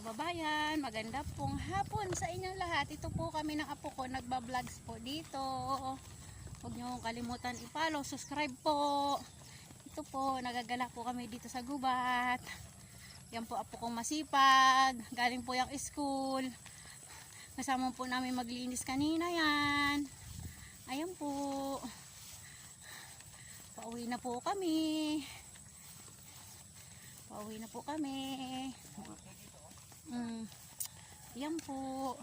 kababayan, maganda pong hapon sa inyong lahat. Ito po kami ng apo ko, nagba-vlogs po dito. Huwag nyo kalimutan i-follow, subscribe po. Ito po, nagagala po kami dito sa gubat. Yan po apo kong masipag, galing po yung school. Kasama po namin maglinis kanina yan. Ayan po. Pauwi na po kami. Pauwi na po kami. Yan po.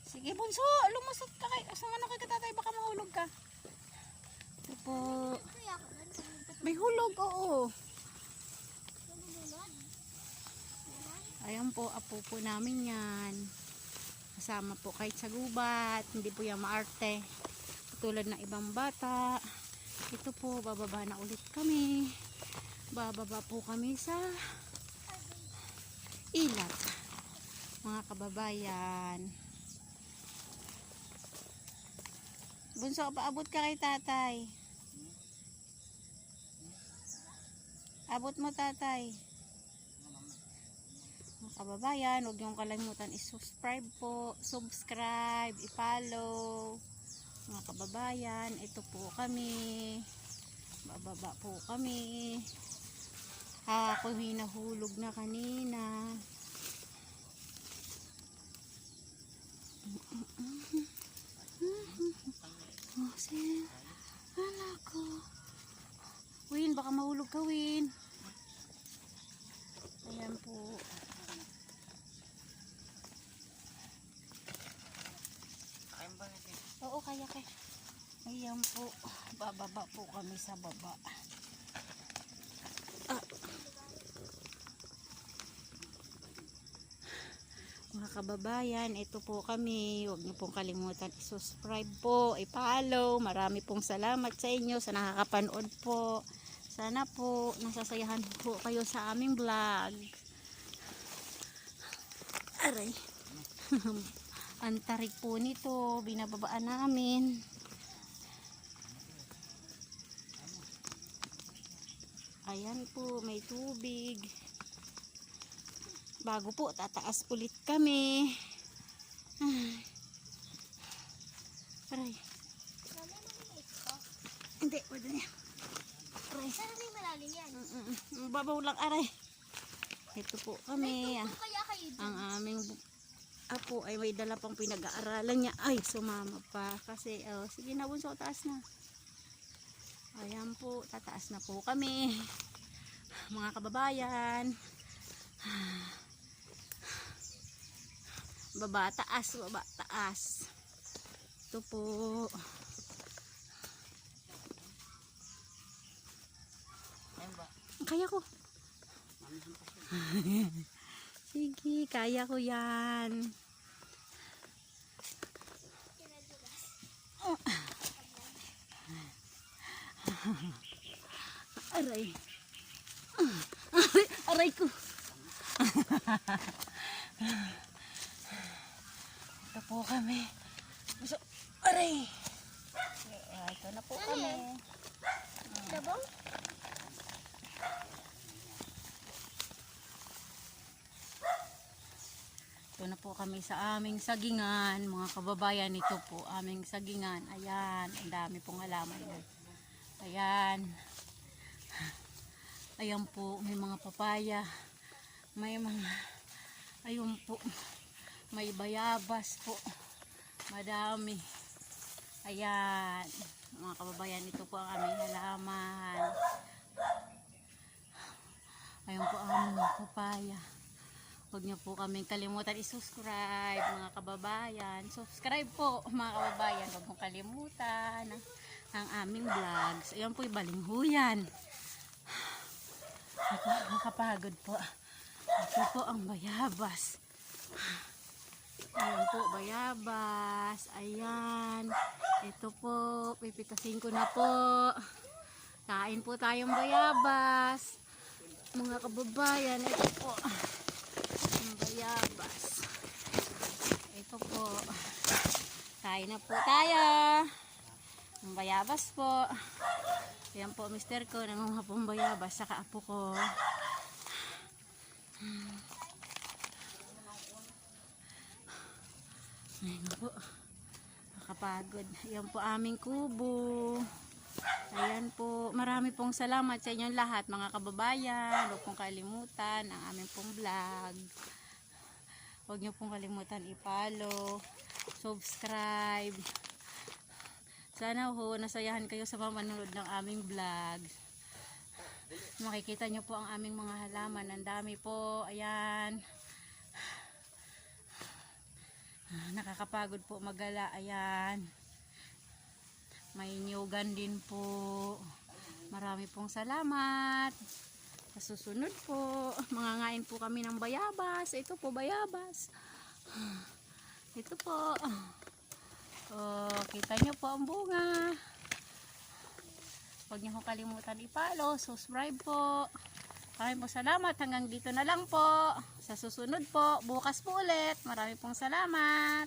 Sige bunso, lumusot ka kay ano kay tatay, baka mahulog ka. Ito po. May hulog, oo. Ayan po, apo po namin yan. Kasama po kahit sa gubat, hindi po yan maarte. Tulad ng ibang bata. Ito po, bababa na ulit kami. Bababa po kami sa ilat, mga kababayan. Bunso, paabot ka kay tatay. Abot mo tatay. Mga kababayan, huwag niyong kalimutan i-subscribe po. Subscribe, i-follow. Mga kababayan, ito po kami. Bababa po kami. Ako hinahulog na kanina. Anak ko. Win, baka mahulog ka, Win. Ayan po. Oo, kaya kaya. Ayan po. Bababa po kami sa baba. Mga kababayan, ito po kami. Huwag niyo pong kalimutan i-subscribe po, i-follow. Marami pong salamat sa inyo sa nakakapanood po. Sana po nasasayahan po kayo sa aming vlog. Aray. Ang tarik po nito, binababaan namin. Ayan po, may tubig. Bago po, tataas ulit kami. Aray. Hindi, pwede niya. Aray. Sana may malalim yan. Babaw lang, aray. Ito po kami. Kaya kayo dun. Ang aming apo ay may dala pang pinag-aaralan niya. Ay, sumama pa. Kasi, sige na bunso, taas na. Ayan po, tataas na po kami. Mga kababayan. Baba, taas, baba, taas. Ito po. Kaya ko. Sige, kaya ko yan. Aray. Aray ko. Ito po kami. So, aray. Ito na po kami. Sabong? Ito na po kami sa aming sagingan, mga kababayan. Ito po aming sagingan. Ayan, ang dami pong halaman yan. Ayan. Ayan po, may mga papaya. May mga, ayun po, may bayabas po. Madami. Ayan, mga kababayan, ito po ang aming halaman. Ayan po ang aming papaya. Huwag niyo po kaming kalimutan i-subscribe, mga kababayan. Subscribe po, mga kababayan. Huwag mong kalimutan ang aming vlogs. Ayan po yung balinghuyan. Nakapagod po. Ito po ang bayabas. Ayan po, bayabas. Ayan. Ito po, pipitasin ko na po. Kain po tayong bayabas. Mga kababayan, ito po. Bayabas. Ito po. Kain na po tayo. Ang bayabas po. Ayan po, mister ko, nangunguha pong bayabas, saka apo ko. Ayan po. Nakapagod. Ayan po aming kubo. Ayan po. Marami pong salamat sa inyong lahat, mga kababayan. Huwag pong kalimutan ang aming pong vlog. Huwag niyo pong kalimutan i-follow, subscribe. Sana ho, nasayahan kayo sa pamanood ng aming vlog. Makikita nyo po ang aming mga halaman. Ang dami po. Ayan. Nakakapagod po magala. Ayan. May nyugan din po. Marami pong salamat. Sa susunod po, mangangain po kami ng bayabas. Ito po, bayabas. Ito po. Oh, kita nyo po ang bunga. Huwag niyo kong kalimutan i-follow, subscribe po. Maraming po salamat. Hanggang dito na lang po. Sa susunod po, bukas po ulit. Maraming pong salamat.